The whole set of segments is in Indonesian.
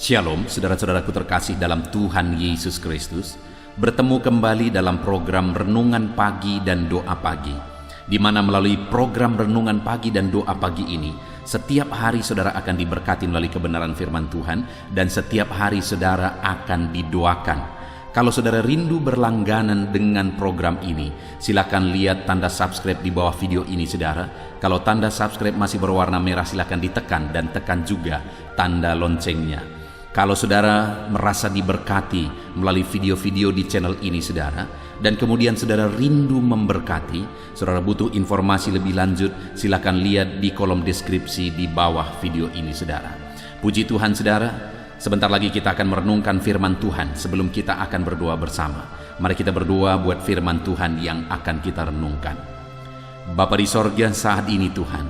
Shalom, saudara-saudaraku terkasih dalam Tuhan Yesus Kristus. Bertemu kembali dalam program Renungan Pagi dan Doa Pagi, di mana melalui program Renungan Pagi dan Doa Pagi ini, setiap hari saudara akan diberkati melalui kebenaran firman Tuhan, dan setiap hari saudara akan didoakan. Kalau saudara rindu berlangganan dengan program ini, silakan lihat tanda subscribe di bawah video ini saudara. Kalau tanda subscribe masih berwarna merah, silakan ditekan dan tekan juga tanda loncengnya. Kalau saudara merasa diberkati melalui video-video di channel ini saudara, dan kemudian saudara rindu memberkati, saudara butuh informasi lebih lanjut, silakan lihat di kolom deskripsi di bawah video ini saudara. Puji Tuhan saudara, sebentar lagi kita akan merenungkan firman Tuhan. Sebelum kita akan berdoa bersama, mari kita berdoa buat firman Tuhan yang akan kita renungkan. Bapa di sorga, saat ini Tuhan,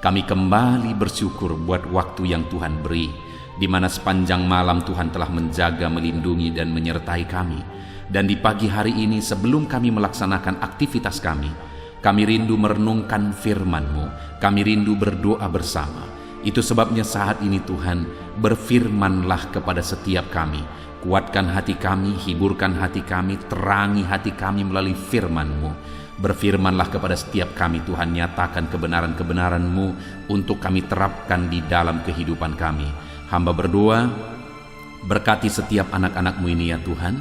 kami kembali bersyukur buat waktu yang Tuhan beri, di mana sepanjang malam Tuhan telah menjaga, melindungi, dan menyertai kami. Dan di pagi hari ini sebelum kami melaksanakan aktivitas kami rindu merenungkan firman-Mu, kami rindu berdoa bersama. Itu sebabnya saat ini Tuhan, berfirmanlah kepada setiap kami. Kuatkan hati kami, hiburkan hati kami, terangi hati kami melalui firman-Mu. Berfirmanlah kepada setiap kami Tuhan, nyatakan kebenaran-kebenaran-Mu untuk kami terapkan di dalam kehidupan kami. Hamba berdoa, berkati setiap anak-anak-Mu ini ya Tuhan.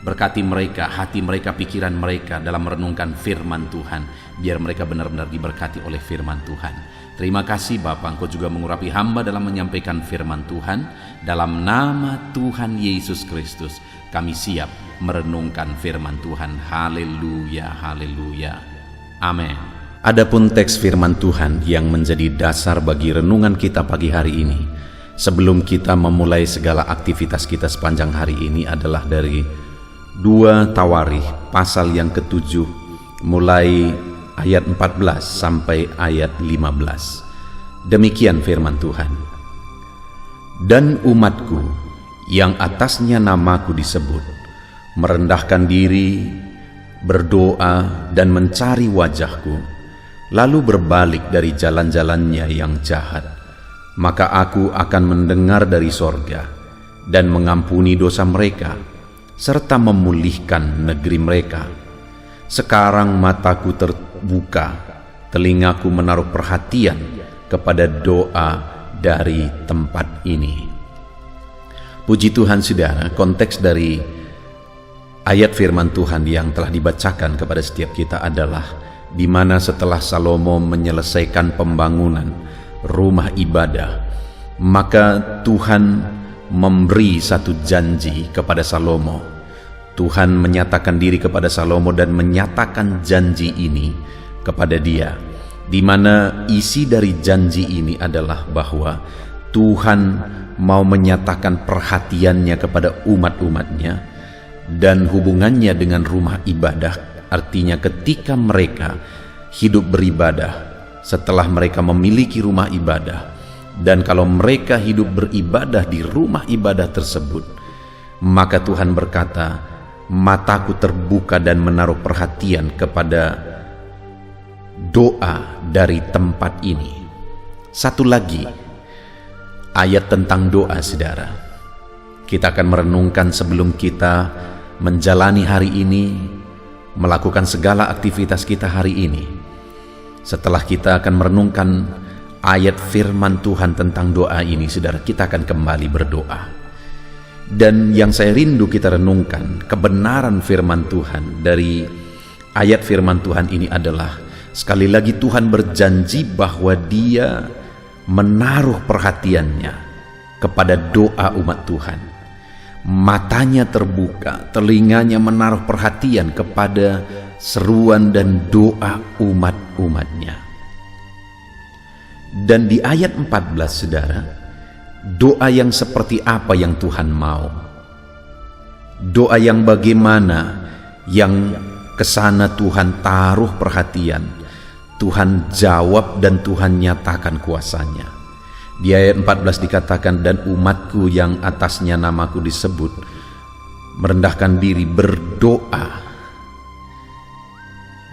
Berkati mereka, hati mereka, pikiran mereka dalam merenungkan firman Tuhan, biar mereka benar-benar diberkati oleh firman Tuhan. Terima kasih Bapa, Engkau juga mengurapi hamba dalam menyampaikan firman Tuhan. Dalam nama Tuhan Yesus Kristus, kami siap merenungkan firman Tuhan. Haleluya, haleluya. Amin. Adapun teks firman Tuhan yang menjadi dasar bagi renungan kita pagi hari ini, sebelum kita memulai segala aktivitas kita sepanjang hari ini, adalah dari 2 Tawarikh pasal yang ke-7 mulai ayat 14 sampai ayat 15. Demikian firman Tuhan. Dan umatku yang atasnya namaku disebut, merendahkan diri, berdoa dan mencari wajahku, lalu berbalik dari jalan-jalannya yang jahat, maka aku akan mendengar dari sorga dan mengampuni dosa mereka, serta memulihkan negeri mereka. Sekarang mataku terbuka, telingaku menaruh perhatian kepada doa dari tempat ini. Puji Tuhan saudara, konteks dari ayat firman Tuhan yang telah dibacakan kepada setiap kita adalah di mana setelah Salomo menyelesaikan pembangunan rumah ibadah, maka Tuhan memberi satu janji kepada Salomo. Tuhan menyatakan diri kepada Salomo dan menyatakan janji ini kepada dia, di mana isi dari janji ini adalah bahwa Tuhan mau menyatakan perhatiannya kepada umat-umatnya dan hubungannya dengan rumah ibadah. Artinya ketika mereka hidup beribadah, setelah mereka memiliki rumah ibadah, dan kalau mereka hidup beribadah di rumah ibadah tersebut, maka Tuhan berkata, mataku terbuka dan menaruh perhatian kepada doa dari tempat ini. Satu lagi ayat tentang doa saudara, kita akan merenungkan sebelum kita menjalani hari ini, melakukan segala aktivitas kita hari ini. Setelah kita akan merenungkan ayat firman Tuhan tentang doa ini, saudara, kita akan kembali berdoa. Dan yang saya rindu kita renungkan, kebenaran firman Tuhan dari ayat firman Tuhan ini adalah, sekali lagi Tuhan berjanji bahwa Dia menaruh perhatiannya kepada doa umat Tuhan. Matanya terbuka, telinganya menaruh perhatian kepada seruan dan doa umat-umatnya. Dan di ayat 14 saudara, doa yang seperti apa yang Tuhan mau? Doa yang bagaimana, yang kesana Tuhan taruh perhatian, Tuhan jawab dan Tuhan nyatakan kuasanya. Di ayat 14 dikatakan, dan umatku yang atasnya namaku disebut, merendahkan diri, berdoa.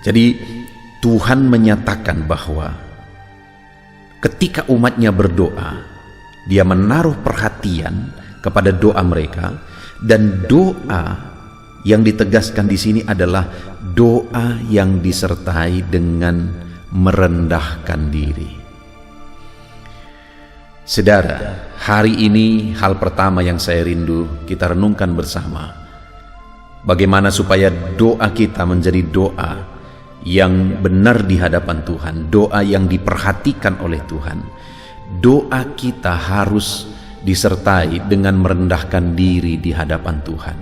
Jadi Tuhan menyatakan bahwa ketika umatnya berdoa, Dia menaruh perhatian kepada doa mereka, dan doa yang ditegaskan di sini adalah doa yang disertai dengan merendahkan diri. Saudara, hari ini hal pertama yang saya rindu kita renungkan bersama, bagaimana supaya doa kita menjadi doa yang benar di hadapan Tuhan, doa yang diperhatikan oleh Tuhan. Doa kita harus disertai dengan merendahkan diri di hadapan Tuhan.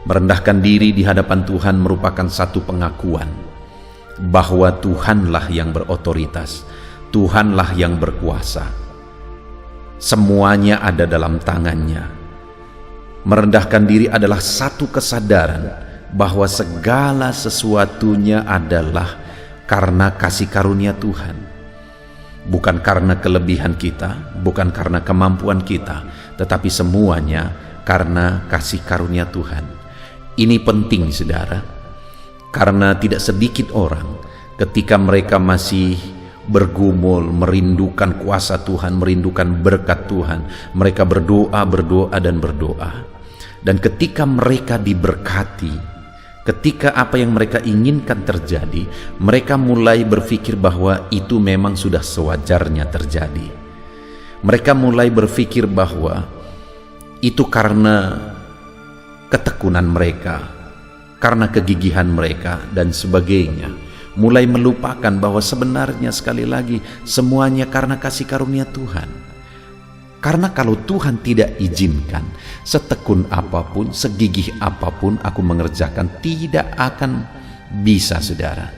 Merendahkan diri di hadapan Tuhan merupakan satu pengakuan bahwa Tuhanlah yang berotoritas, Tuhanlah yang berkuasa. Semuanya ada dalam tangannya. Merendahkan diri adalah satu kesadaran bahwa segala sesuatunya adalah karena kasih karunia Tuhan, bukan karena kelebihan kita, bukan karena kemampuan kita, tetapi semuanya karena kasih karunia Tuhan. Ini penting, saudara, karena tidak sedikit orang ketika mereka masih bergumul, merindukan kuasa Tuhan, merindukan berkat Tuhan, mereka berdoa dan berdoa. Dan ketika mereka diberkati, ketika apa yang mereka inginkan terjadi, mereka mulai berpikir bahwa itu memang sudah sewajarnya terjadi. Mereka mulai berpikir bahwa itu karena ketekunan mereka, karena kegigihan mereka, dan sebagainya. Mulai melupakan bahwa sebenarnya sekali lagi semuanya karena kasih karunia Tuhan. Karena kalau Tuhan tidak izinkan, setekun apapun, segigih apapun aku mengerjakan, tidak akan bisa, saudara.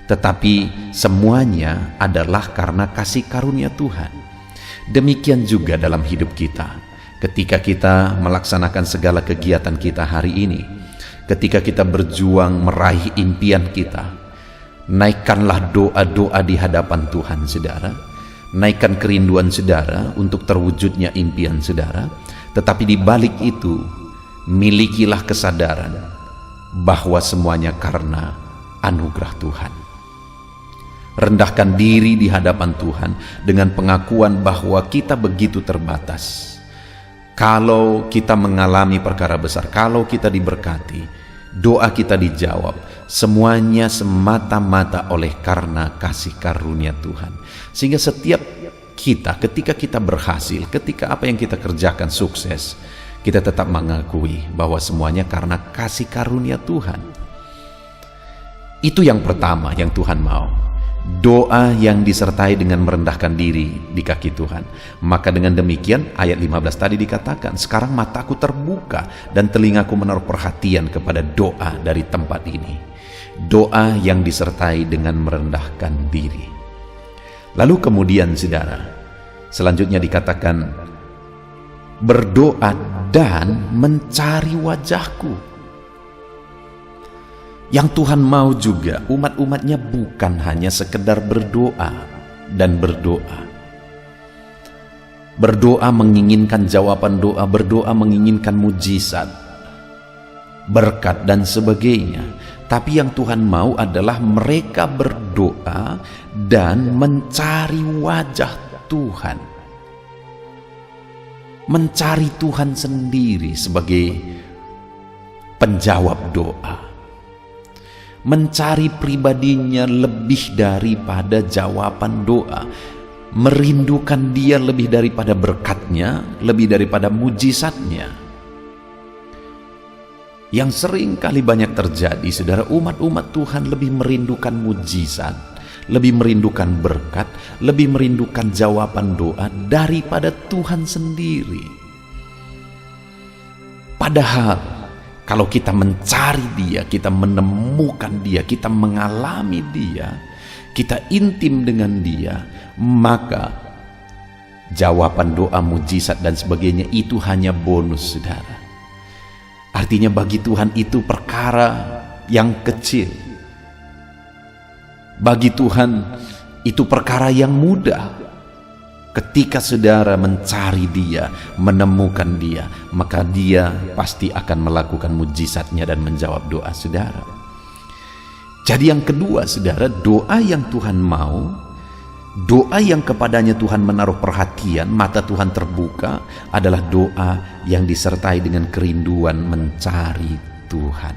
Tetapi semuanya adalah karena kasih karunia Tuhan. Demikian juga dalam hidup kita. Ketika kita melaksanakan segala kegiatan kita hari ini, ketika kita berjuang meraih impian kita, naikkanlah doa-doa di hadapan Tuhan, saudara. Naikkan kerinduan saudara untuk terwujudnya impian saudara, tetapi di balik itu milikilah kesadaran bahwa semuanya karena anugerah Tuhan. Rendahkan diri di hadapan Tuhan dengan pengakuan bahwa kita begitu terbatas. Kalau kita mengalami perkara besar, kalau kita diberkati, doa kita dijawab, semuanya semata-mata oleh karena kasih karunia Tuhan. Sehingga setiap kita, ketika kita berhasil, ketika apa yang kita kerjakan sukses, kita tetap mengakui bahwa semuanya karena kasih karunia Tuhan. Itu yang pertama yang Tuhan mau. Doa yang disertai dengan merendahkan diri di kaki Tuhan. Maka dengan demikian ayat 15 tadi dikatakan, sekarang mataku terbuka dan telingaku menaruh perhatian kepada doa dari tempat ini. Doa yang disertai dengan merendahkan diri. Lalu kemudian, saudara, selanjutnya dikatakan berdoa dan mencari wajahku. Yang Tuhan mau juga umat-umatnya bukan hanya sekedar berdoa dan berdoa. Berdoa menginginkan jawaban doa, berdoa menginginkan mujizat, berkat dan sebagainya. Tapi yang Tuhan mau adalah mereka berdoa dan mencari wajah Tuhan. Mencari Tuhan sendiri sebagai penjawab doa. Mencari pribadinya lebih daripada jawaban doa. Merindukan dia lebih daripada berkatnya, lebih daripada mujizatnya. Yang sering kali banyak terjadi, saudara, umat-umat Tuhan lebih merindukan mujizat, lebih merindukan berkat, lebih merindukan jawaban doa daripada Tuhan sendiri. Padahal kalau kita mencari dia, kita menemukan dia, kita mengalami dia, kita intim dengan dia, maka jawaban doa, mujizat dan sebagainya itu hanya bonus, saudara. Artinya bagi Tuhan itu perkara yang kecil. Bagi Tuhan itu perkara yang mudah. Ketika saudara mencari dia, menemukan dia, maka dia pasti akan melakukan mujizatnya dan menjawab doa saudara. Jadi yang kedua, saudara, doa yang Tuhan mau Doa yang kepadanya Tuhan menaruh perhatian, mata Tuhan terbuka, adalah doa yang disertai dengan kerinduan mencari Tuhan.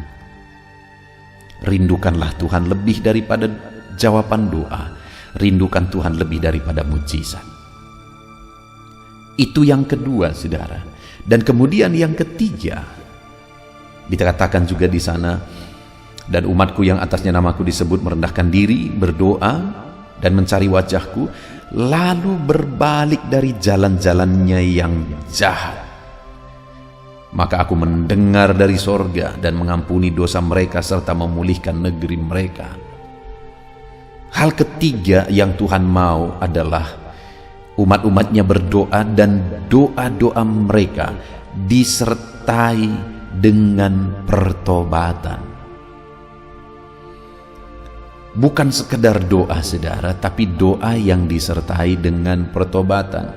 Rindukanlah Tuhan lebih daripada jawaban doa. Rindukan Tuhan lebih daripada mujizat. Itu yang kedua, saudara. Dan kemudian yang ketiga, dikatakan juga di sana, dan umatku yang atasnya namaku disebut merendahkan diri, berdoa, dan mencari wajahku, lalu berbalik dari jalan-jalannya yang jahat. Maka aku mendengar dari sorga dan mengampuni dosa mereka serta memulihkan negeri mereka. Hal ketiga yang Tuhan mau adalah umat-umatnya berdoa dan doa-doa mereka disertai dengan pertobatan. Bukan sekedar doa, saudara, tapi doa yang disertai dengan pertobatan.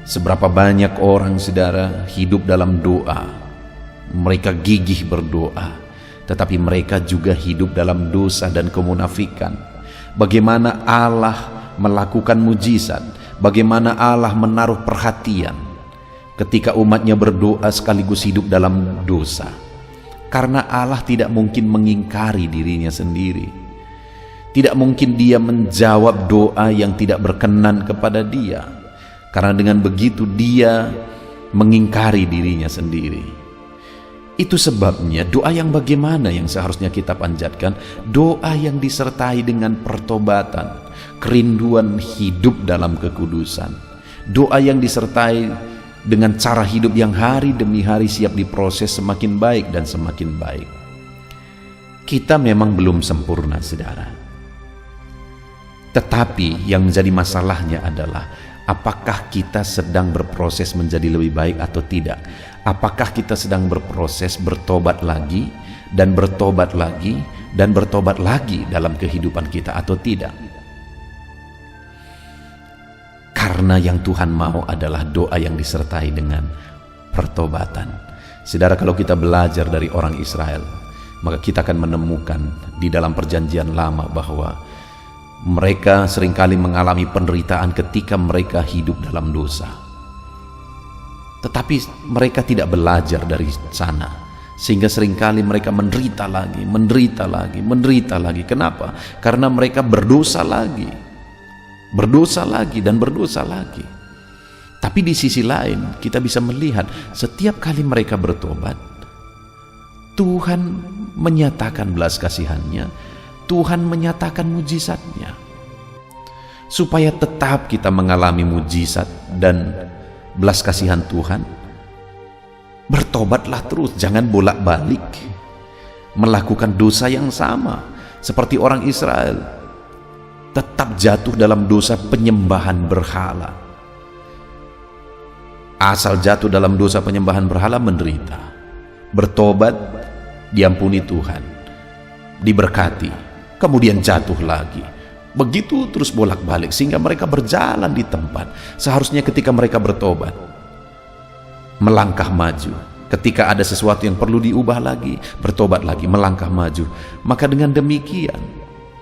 Seberapa banyak orang, saudara, hidup dalam doa. Mereka gigih berdoa, tetapi mereka juga hidup dalam dosa dan kemunafikan. Bagaimana Allah melakukan mujizat, bagaimana Allah menaruh perhatian ketika umatnya berdoa sekaligus hidup dalam dosa. Karena Allah tidak mungkin mengingkari dirinya sendiri. Tidak mungkin dia menjawab doa yang tidak berkenan kepada dia. Karena dengan begitu dia mengingkari dirinya sendiri. Itu sebabnya doa yang bagaimana yang seharusnya kita panjatkan? Doa yang disertai dengan pertobatan, kerinduan hidup dalam kekudusan. Doa yang disertai dengan cara hidup yang hari demi hari siap diproses semakin baik dan semakin baik. Kita memang belum sempurna, saudara. Tetapi yang menjadi masalahnya adalah apakah kita sedang berproses menjadi lebih baik atau tidak? Apakah kita sedang berproses bertobat lagi dan bertobat lagi dan bertobat lagi dalam kehidupan kita atau tidak? Karena yang Tuhan mau adalah doa yang disertai dengan pertobatan. Saudara, kalau kita belajar dari orang Israel, maka kita akan menemukan di dalam perjanjian lama bahwa mereka seringkali mengalami penderitaan ketika mereka hidup dalam dosa. Tetapi mereka tidak belajar dari sana, sehingga seringkali mereka menderita lagi, menderita lagi, menderita lagi. Kenapa? Karena mereka berdosa lagi. Berdosa lagi dan berdosa lagi. Tapi di sisi lain kita bisa melihat setiap kali mereka bertobat, Tuhan menyatakan belas kasihannya, Tuhan menyatakan mujizatnya. Supaya tetap kita mengalami mujizat dan belas kasihan Tuhan, bertobatlah terus, jangan bolak-balik melakukan dosa yang sama seperti orang Israel. Tetap jatuh dalam dosa penyembahan berhala. Asal jatuh dalam dosa penyembahan berhala, menderita. Bertobat, diampuni Tuhan, diberkati, kemudian jatuh lagi. Begitu terus bolak-balik sehingga mereka berjalan di tempat. Seharusnya ketika mereka bertobat, melangkah maju. Ketika ada sesuatu yang perlu diubah lagi, bertobat lagi, melangkah maju. Maka dengan demikian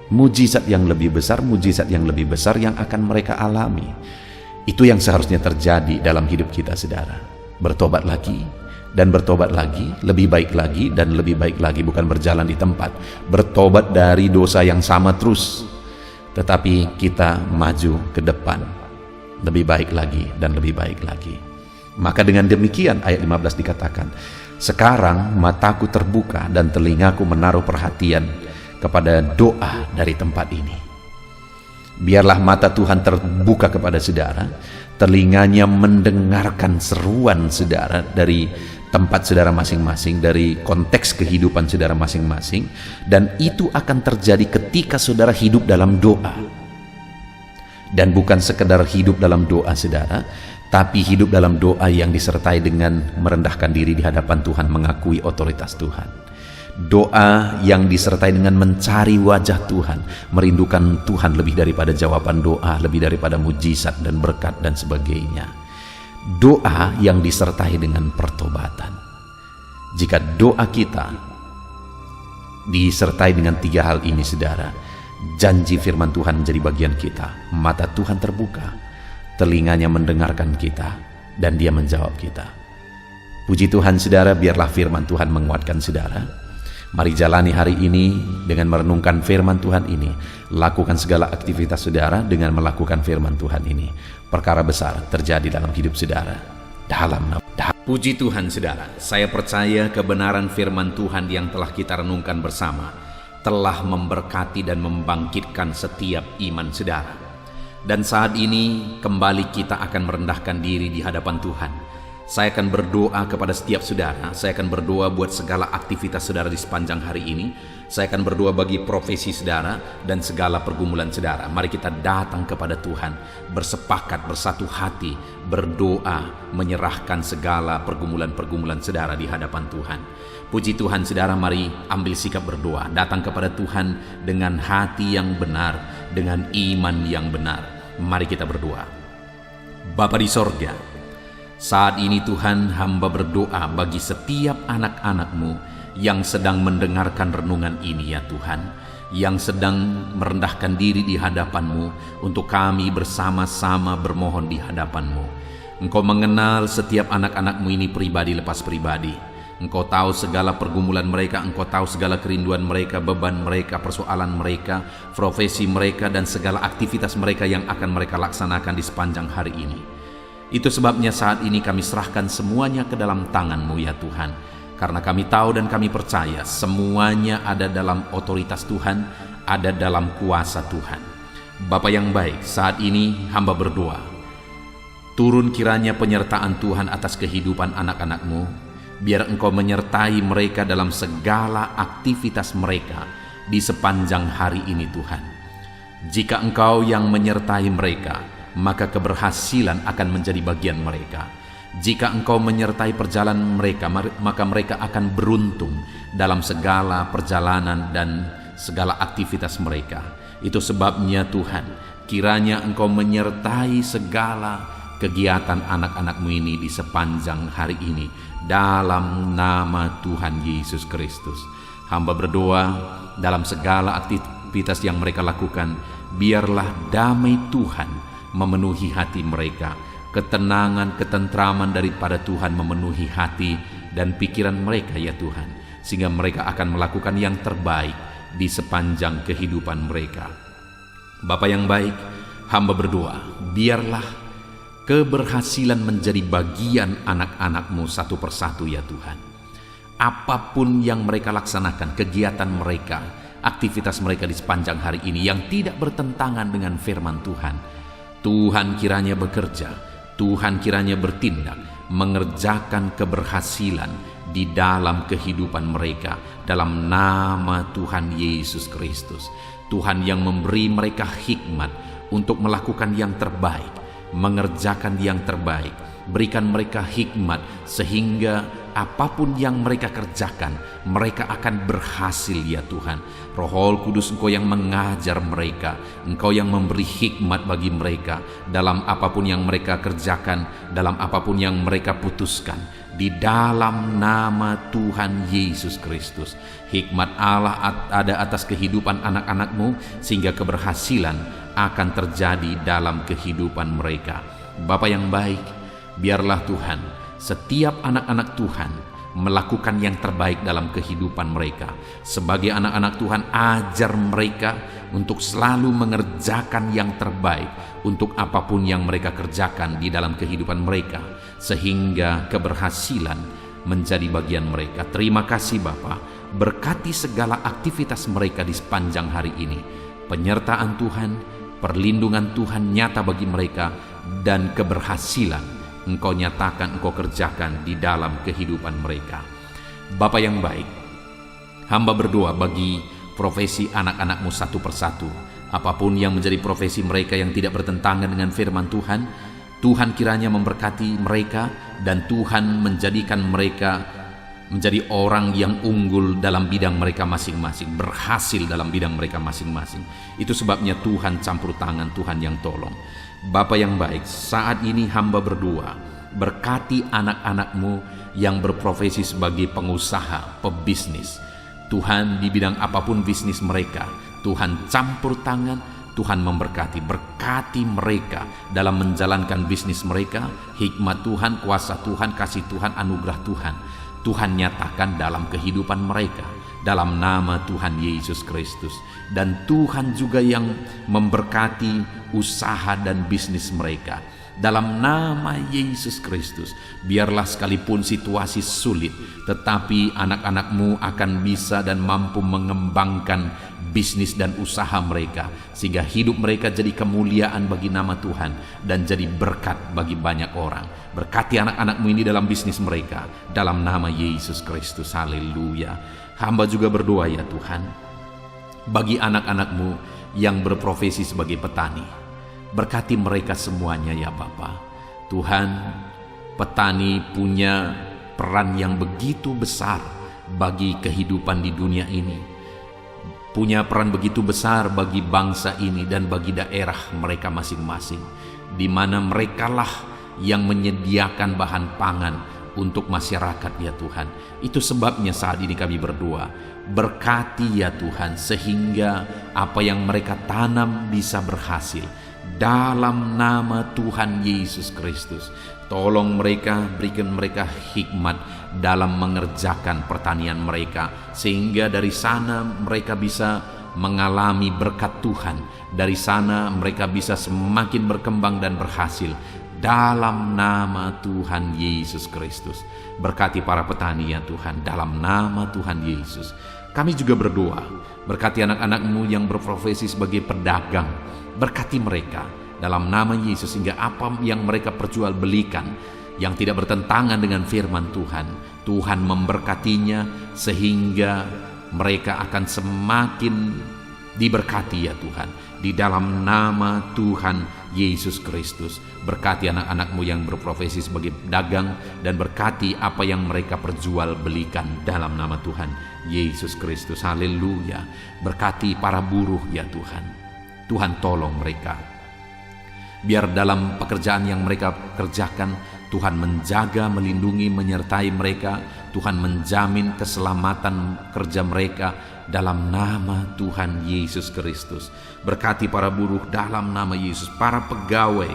mujizat yang lebih besar yang akan mereka alami. Itu yang seharusnya terjadi dalam hidup kita, saudara. Bertobat lagi dan bertobat lagi, lebih baik lagi dan lebih baik lagi, bukan berjalan di tempat. Bertobat dari dosa yang sama terus, tetapi kita maju ke depan, lebih baik lagi dan lebih baik lagi. Maka dengan demikian ayat 15 dikatakan, sekarang mataku terbuka dan telingaku menaruh perhatian kepada doa dari tempat ini. Biarlah mata Tuhan terbuka kepada saudara, telinganya mendengarkan seruan saudara dari tempat saudara masing-masing, dari konteks kehidupan saudara masing-masing, dan itu akan terjadi ketika saudara hidup dalam doa. Dan bukan sekedar hidup dalam doa, saudara, tapi hidup dalam doa yang disertai dengan merendahkan diri di hadapan Tuhan, mengakui otoritas Tuhan. Doa yang disertai dengan mencari wajah Tuhan, merindukan Tuhan lebih daripada jawaban doa, lebih daripada mujizat dan berkat dan sebagainya. Doa yang disertai dengan pertobatan. Jika doa kita disertai dengan tiga hal ini, saudara, Janji firman Tuhan menjadi bagian kita. Mata Tuhan terbuka, telinganya mendengarkan kita, dan Dia menjawab kita. Puji Tuhan saudara, biarlah firman Tuhan menguatkan saudara. Mari jalani hari ini dengan merenungkan firman Tuhan ini. Lakukan segala aktivitas saudara dengan melakukan firman Tuhan ini. Perkara besar terjadi dalam hidup saudara. Puji Tuhan saudara, saya percaya kebenaran firman Tuhan yang telah kita renungkan bersama telah memberkati dan membangkitkan setiap iman saudara. Dan saat ini kembali kita akan merendahkan diri di hadapan Tuhan. Saya akan berdoa kepada setiap saudara. Saya akan berdoa buat segala aktivitas saudara di sepanjang hari ini. Saya akan berdoa bagi profesi saudara dan segala pergumulan saudara. Mari kita datang kepada Tuhan, bersepakat, bersatu hati, berdoa, menyerahkan segala pergumulan-pergumulan saudara di hadapan Tuhan. Puji Tuhan saudara, mari ambil sikap berdoa. Datang kepada Tuhan dengan hati yang benar, dengan iman yang benar. Mari kita berdoa. Bapa di sorga, saat ini Tuhan, hamba berdoa bagi setiap anak-anak-Mu yang sedang mendengarkan renungan ini ya Tuhan, yang sedang merendahkan diri di hadapan-Mu untuk kami bersama-sama bermohon di hadapan-Mu. Engkau mengenal setiap anak-anak-Mu ini pribadi lepas pribadi. Engkau tahu segala pergumulan mereka, Engkau tahu segala kerinduan mereka, beban mereka, persoalan mereka, profesi mereka, dan segala aktivitas mereka yang akan mereka laksanakan di sepanjang hari ini. Itu sebabnya saat ini kami serahkan semuanya ke dalam tangan-Mu ya Tuhan. Karena kami tahu dan kami percaya semuanya ada dalam otoritas Tuhan, ada dalam kuasa Tuhan. Bapa yang baik, saat ini hamba berdoa. Turun kiranya penyertaan Tuhan atas kehidupan anak-anak-Mu. Biar Engkau menyertai mereka dalam segala aktivitas mereka di sepanjang hari ini Tuhan. Jika Engkau yang menyertai mereka, maka keberhasilan akan menjadi bagian mereka. Jika Engkau menyertai perjalanan mereka, maka mereka akan beruntung dalam segala perjalanan dan segala aktivitas mereka. Itu sebabnya Tuhan, kiranya Engkau menyertai segala kegiatan anak-anak-Mu ini di sepanjang hari ini. Dalam nama Tuhan Yesus Kristus, hamba berdoa dalam segala aktivitas yang mereka lakukan, biarlah damai Tuhan memenuhi hati mereka. Ketenangan, ketentraman daripada Tuhan memenuhi hati dan pikiran mereka ya Tuhan, sehingga mereka akan melakukan yang terbaik di sepanjang kehidupan mereka. Bapa yang baik, hamba berdoa, biarlah keberhasilan menjadi bagian anak-anak-Mu satu persatu ya Tuhan. Apapun yang mereka laksanakan, kegiatan mereka, aktivitas mereka di sepanjang hari ini yang tidak bertentangan dengan firman Tuhan, Tuhan kiranya bekerja, Tuhan kiranya bertindak, mengerjakan keberhasilan di dalam kehidupan mereka dalam nama Tuhan Yesus Kristus. Tuhan yang memberi mereka hikmat untuk melakukan yang terbaik, mengerjakan yang terbaik. Berikan mereka hikmat sehingga apapun yang mereka kerjakan, mereka akan berhasil ya Tuhan. Roh Kudus, Engkau yang mengajar mereka, Engkau yang memberi hikmat bagi mereka dalam apapun yang mereka kerjakan, dalam apapun yang mereka putuskan. Di dalam nama Tuhan Yesus Kristus, hikmat Allah ada atas kehidupan anak-anak-Mu sehingga keberhasilan akan terjadi dalam kehidupan mereka. Bapa yang baik, biarlah Tuhan, setiap anak-anak Tuhan melakukan yang terbaik dalam kehidupan mereka. Sebagai anak-anak Tuhan, ajar mereka untuk selalu mengerjakan yang terbaik untuk apapun yang mereka kerjakan di dalam kehidupan mereka, sehingga keberhasilan menjadi bagian mereka. Terima kasih Bapa, berkati segala aktivitas mereka di sepanjang hari ini. Penyertaan Tuhan, perlindungan Tuhan nyata bagi mereka, dan keberhasilan Engkau nyatakan, Engkau kerjakan di dalam kehidupan mereka. Bapa yang baik, hamba berdoa bagi profesi anak-anak-Mu satu persatu. Apapun yang menjadi profesi mereka yang tidak bertentangan dengan firman Tuhan, Tuhan kiranya memberkati mereka dan Tuhan menjadikan mereka menjadi orang yang unggul dalam bidang mereka masing-masing, berhasil dalam bidang mereka masing-masing. Itu sebabnya Tuhan campur tangan, Tuhan yang tolong. Bapa yang baik, saat ini hamba berdoa, berkati anak-anak-Mu yang berprofesi sebagai pengusaha, pebisnis. Tuhan, di bidang apapun bisnis mereka, Tuhan campur tangan, Tuhan memberkati. Berkati mereka dalam menjalankan bisnis mereka. Hikmat Tuhan, kuasa Tuhan, kasih Tuhan, anugerah Tuhan, Tuhan nyatakan dalam kehidupan mereka, dalam nama Tuhan Yesus Kristus. Dan Tuhan juga yang memberkati usaha dan bisnis mereka, dalam nama Yesus Kristus. Biarlah sekalipun situasi sulit, tetapi anak-anak-Mu akan bisa dan mampu mengembangkan bisnis dan usaha mereka, sehingga hidup mereka jadi kemuliaan bagi nama Tuhan dan jadi berkat bagi banyak orang. Berkati anak-anak-Mu ini dalam bisnis mereka, dalam nama Yesus Kristus. Haleluya. Hamba juga berdoa ya Tuhan, bagi anak-anak-Mu yang berprofesi sebagai petani. Berkati mereka semuanya ya Bapa. Tuhan, petani punya peran yang begitu besar bagi kehidupan di dunia ini. Punya peran begitu besar bagi bangsa ini dan bagi daerah mereka masing-masing, di mana merekalah yang menyediakan bahan pangan untuk masyarakat ya Tuhan. Itu sebabnya saat ini kami berdoa, berkati ya Tuhan, sehingga apa yang mereka tanam bisa berhasil. Dalam nama Tuhan Yesus Kristus, tolong mereka, berikan mereka hikmat dalam mengerjakan pertanian mereka, sehingga dari sana mereka bisa mengalami berkat Tuhan. Dari sana mereka bisa semakin berkembang dan berhasil. Dalam nama Tuhan Yesus Kristus, berkati para petani ya Tuhan, dalam nama Tuhan Yesus. Kami juga berdoa, berkati anak-anak-Mu yang berprofesi sebagai pedagang. Berkati mereka dalam nama Yesus, sehingga apa yang mereka perjualbelikan yang tidak bertentangan dengan firman Tuhan, Tuhan memberkatinya sehingga mereka akan semakin diberkati ya Tuhan. Di dalam nama Tuhan Yesus Kristus, berkati anak-anak-Mu yang berprofesi sebagai pedagang, dan berkati apa yang mereka perjualbelikan dalam nama Tuhan Yesus Kristus. Haleluya. Berkati para buruh ya Tuhan. Tuhan tolong mereka, biar dalam pekerjaan yang mereka kerjakan, Tuhan menjaga, melindungi, menyertai mereka. Tuhan menjamin keselamatan kerja mereka dalam nama Tuhan Yesus Kristus. Berkati para buruh dalam nama Yesus, para pegawai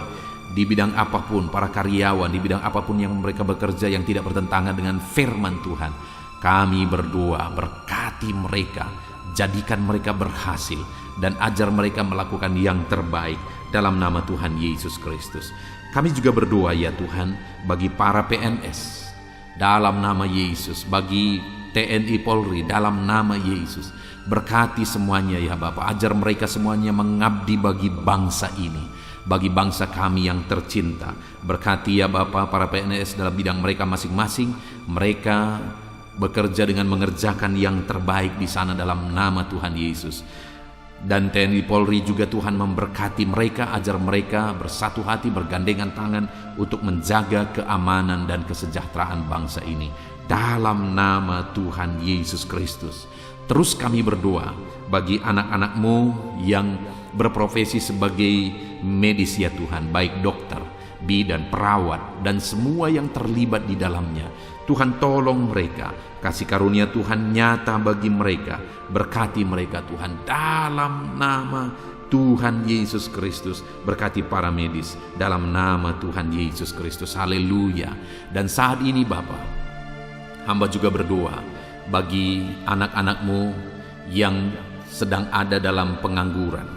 di bidang apapun, para karyawan di bidang apapun yang mereka bekerja yang tidak bertentangan dengan firman Tuhan. Kami berdoa, berkati mereka, jadikan mereka berhasil, dan ajar mereka melakukan yang terbaik dalam nama Tuhan Yesus Kristus. Kami juga berdoa ya Tuhan, bagi para PNS dalam nama Yesus, bagi TNI Polri dalam nama Yesus. Berkati semuanya ya Bapa, ajar mereka semuanya mengabdi bagi bangsa ini, bagi bangsa kami yang tercinta. Berkati ya Bapa para PNS dalam bidang mereka masing-masing. Mereka bekerja dengan mengerjakan yang terbaik di sana dalam nama Tuhan Yesus. Dan TNI Polri juga Tuhan memberkati mereka, ajar mereka bersatu hati, bergandengan tangan untuk menjaga keamanan dan kesejahteraan bangsa ini dalam nama Tuhan Yesus Kristus. Terus kami berdoa bagi anak-anak-Mu yang berprofesi sebagai medis ya Tuhan, baik dokter, bidan, perawat, dan semua yang terlibat di dalamnya. Tuhan tolong mereka, kasih karunia Tuhan nyata bagi mereka. Berkati mereka Tuhan dalam nama Tuhan Yesus Kristus. Berkati para medis dalam nama Tuhan Yesus Kristus. Haleluya. Dan saat ini Bapa, hamba juga berdoa bagi anak-anak-Mu yang sedang ada dalam pengangguran.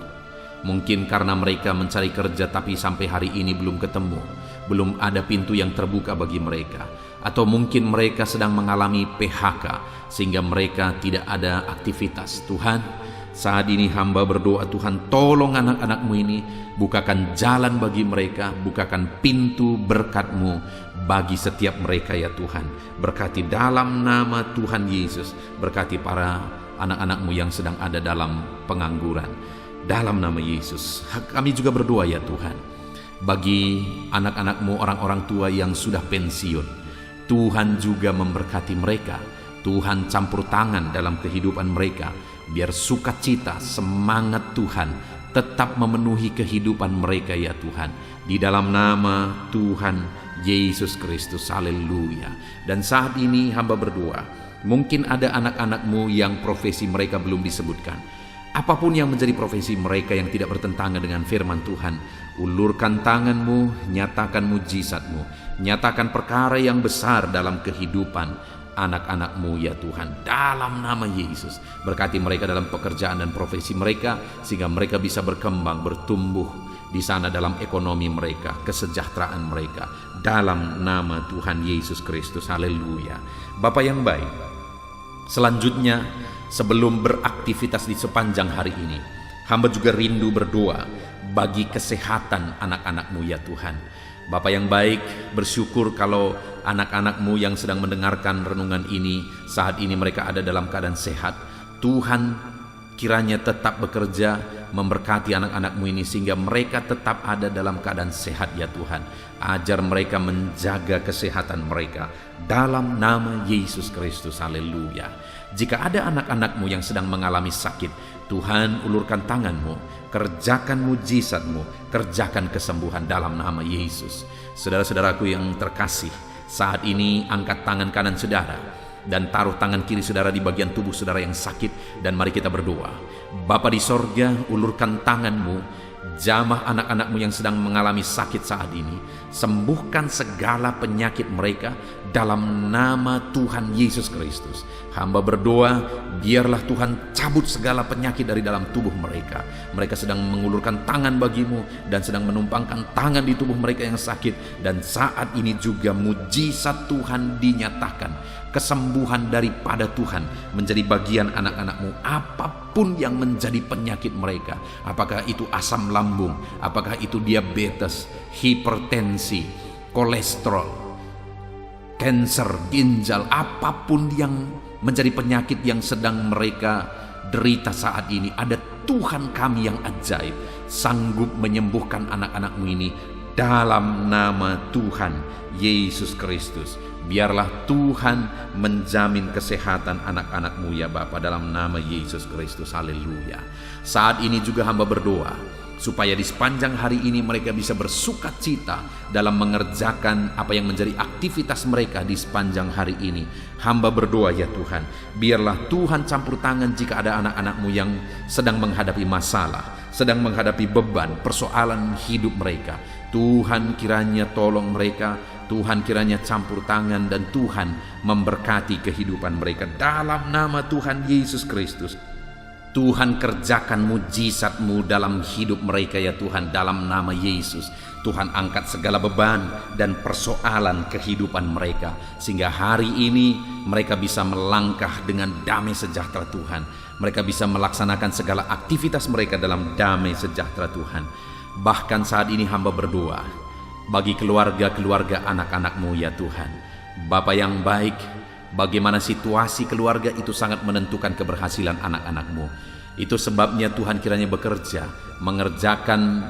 Mungkin karena mereka mencari kerja tapi sampai hari ini belum ketemu, belum ada pintu yang terbuka bagi mereka. Atau mungkin mereka sedang mengalami PHK sehingga mereka tidak ada aktivitas. Tuhan, saat ini hamba berdoa, Tuhan tolong anak-anak-Mu ini, bukakan jalan bagi mereka, bukakan pintu berkat-Mu bagi setiap mereka ya Tuhan. Berkati dalam nama Tuhan Yesus, berkati para anak-anak-Mu yang sedang ada dalam pengangguran dalam nama Yesus. Kami juga berdoa ya Tuhan, bagi anak-anak-Mu, orang-orang tua yang sudah pensiun, Tuhan juga memberkati mereka. Tuhan campur tangan dalam kehidupan mereka, biar sukacita, semangat Tuhan tetap memenuhi kehidupan mereka ya Tuhan. Di dalam nama Tuhan Yesus Kristus. Haleluya. Dan saat ini hamba berdoa, mungkin ada anak-anak-Mu yang profesi mereka belum disebutkan. Apapun yang menjadi profesi mereka yang tidak bertentangan dengan firman Tuhan, ulurkan tanganmu, nyatakan mujizatmu, nyatakan perkara yang besar dalam kehidupan anak-anakmu ya Tuhan, dalam nama Yesus. Berkati mereka dalam pekerjaan dan profesi mereka, sehingga mereka bisa berkembang, bertumbuh di sana dalam ekonomi mereka, kesejahteraan mereka, dalam nama Tuhan Yesus Kristus. Haleluya. Bapa yang baik, selanjutnya sebelum beraktivitas di sepanjang hari ini, hamba juga rindu berdoa bagi kesehatan anak-anakmu ya Tuhan. Bapa yang baik, bersyukur kalau anak-anakmu yang sedang mendengarkan renungan ini, saat ini mereka ada dalam keadaan sehat. Tuhan kiranya tetap bekerja memberkati anak-anakmu ini sehingga mereka tetap ada dalam keadaan sehat ya Tuhan. Ajar mereka menjaga kesehatan mereka dalam nama Yesus Kristus. Haleluya. Jika ada anak-anakmu yang sedang mengalami sakit, Tuhan ulurkan tanganmu, kerjakan mujizatmu, kerjakan kesembuhan dalam nama Yesus. Saudara-saudaraku yang terkasih, saat ini angkat tangan kanan saudara dan taruh tangan kiri saudara di bagian tubuh saudara yang sakit, dan mari kita berdoa. Bapa di sorga, ulurkan tanganmu, jamah anak-anakmu yang sedang mengalami sakit saat ini, sembuhkan segala penyakit mereka dalam nama Tuhan Yesus Kristus. Hamba berdoa, biarlah Tuhan cabut segala penyakit dari dalam tubuh mereka. Mereka sedang mengulurkan tangan bagimu dan sedang menumpangkan tangan di tubuh mereka yang sakit, dan saat ini juga mujizat Tuhan dinyatakan, kesembuhan daripada Tuhan menjadi bagian anak-anakmu. Apapun yang menjadi penyakit mereka, apakah itu asam lambung, apakah itu diabetes, hipertensi, kolesterol, kanker ginjal, apapun yang menjadi penyakit yang sedang mereka derita saat ini, ada Tuhan kami yang ajaib sanggup menyembuhkan anak-anakmu ini dalam nama Tuhan Yesus Kristus. Biarlah Tuhan menjamin kesehatan anak-anakmu ya Bapa, dalam nama Yesus Kristus. Haleluya. Saat ini juga hamba berdoa supaya di sepanjang hari ini mereka bisa bersukacita dalam mengerjakan apa yang menjadi aktivitas mereka di sepanjang hari ini. Hamba berdoa ya Tuhan, biarlah Tuhan campur tangan jika ada anak-anakmu yang sedang menghadapi masalah, sedang menghadapi beban, persoalan hidup mereka. Tuhan kiranya tolong mereka, Tuhan kiranya campur tangan, dan Tuhan memberkati kehidupan mereka dalam nama Tuhan Yesus Kristus. Tuhan kerjakan mujizat-Mu dalam hidup mereka ya Tuhan, dalam nama Yesus. Tuhan angkat segala beban dan persoalan kehidupan mereka, sehingga hari ini mereka bisa melangkah dengan damai sejahtera Tuhan. Mereka bisa melaksanakan segala aktivitas mereka dalam damai sejahtera Tuhan. Bahkan saat ini hamba berdoa bagi keluarga-keluarga anak-anak-Mu ya Tuhan. Bapa yang baik, bagaimana situasi keluarga itu sangat menentukan keberhasilan anak-anak-Mu. Itu sebabnya Tuhan kiranya bekerja, mengerjakan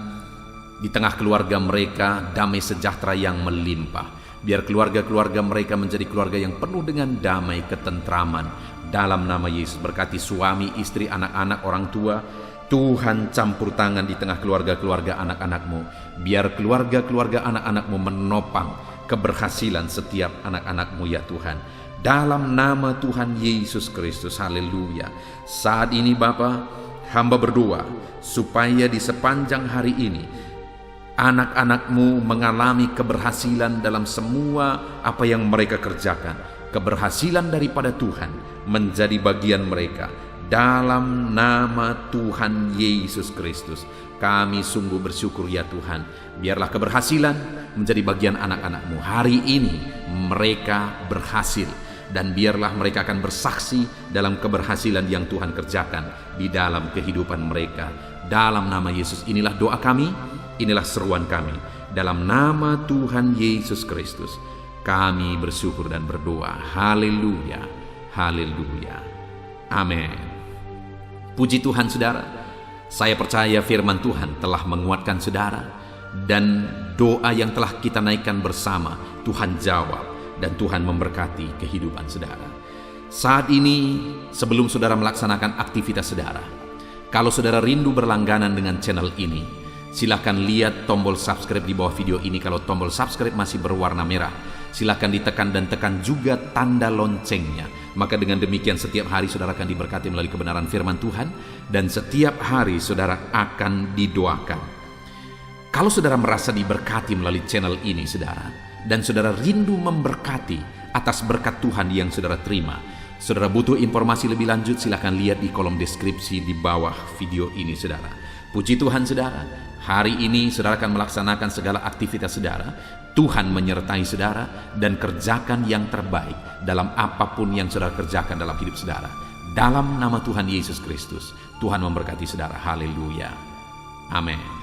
di tengah keluarga mereka damai sejahtera yang melimpah. Biar keluarga-keluarga mereka menjadi keluarga yang penuh dengan damai ketentraman. Dalam nama Yesus, berkati suami, istri, anak-anak, orang tua. Tuhan campur tangan di tengah keluarga-keluarga anak-anak-Mu. Biar keluarga-keluarga anak-anak-Mu menopang keberhasilan setiap anak-anak-Mu ya Tuhan, dalam nama Tuhan Yesus Kristus. Haleluya. Saat ini Bapa, hamba berdoa supaya di sepanjang hari ini anak-anak-Mu mengalami keberhasilan dalam semua apa yang mereka kerjakan. Keberhasilan daripada Tuhan menjadi bagian mereka dalam nama Tuhan Yesus Kristus. Kami sungguh bersyukur ya Tuhan. Biarlah keberhasilan menjadi bagian anak-anak-Mu. Hari ini mereka berhasil, dan biarlah mereka akan bersaksi dalam keberhasilan yang Tuhan kerjakan di dalam kehidupan mereka. Dalam nama Yesus, inilah doa kami, inilah seruan kami. Dalam nama Tuhan Yesus Kristus kami bersyukur dan berdoa. Haleluya, haleluya, amin. Puji Tuhan saudara, saya percaya firman Tuhan telah menguatkan saudara, dan doa yang telah kita naikkan bersama Tuhan jawab, dan Tuhan memberkati kehidupan saudara. Saat ini sebelum saudara melaksanakan aktivitas saudara, kalau saudara rindu berlangganan dengan channel ini, silakan lihat tombol subscribe di bawah video ini. Kalau tombol subscribe masih berwarna merah, silakan ditekan dan tekan juga tanda loncengnya, Maka dengan demikian setiap hari saudara akan diberkati melalui kebenaran firman Tuhan, dan setiap hari saudara akan didoakan. Kalau saudara merasa diberkati melalui channel ini saudara, dan saudara rindu memberkati atas berkat Tuhan yang saudara terima, saudara butuh informasi lebih lanjut, silakan lihat di kolom deskripsi di bawah video ini saudara. Puji Tuhan saudara, hari ini saudara akan melaksanakan segala aktivitas saudara. Tuhan menyertai saudara dan kerjakan yang terbaik dalam apapun yang saudara kerjakan dalam hidup saudara. Dalam nama Tuhan Yesus Kristus, Tuhan memberkati saudara. Haleluya. Amin.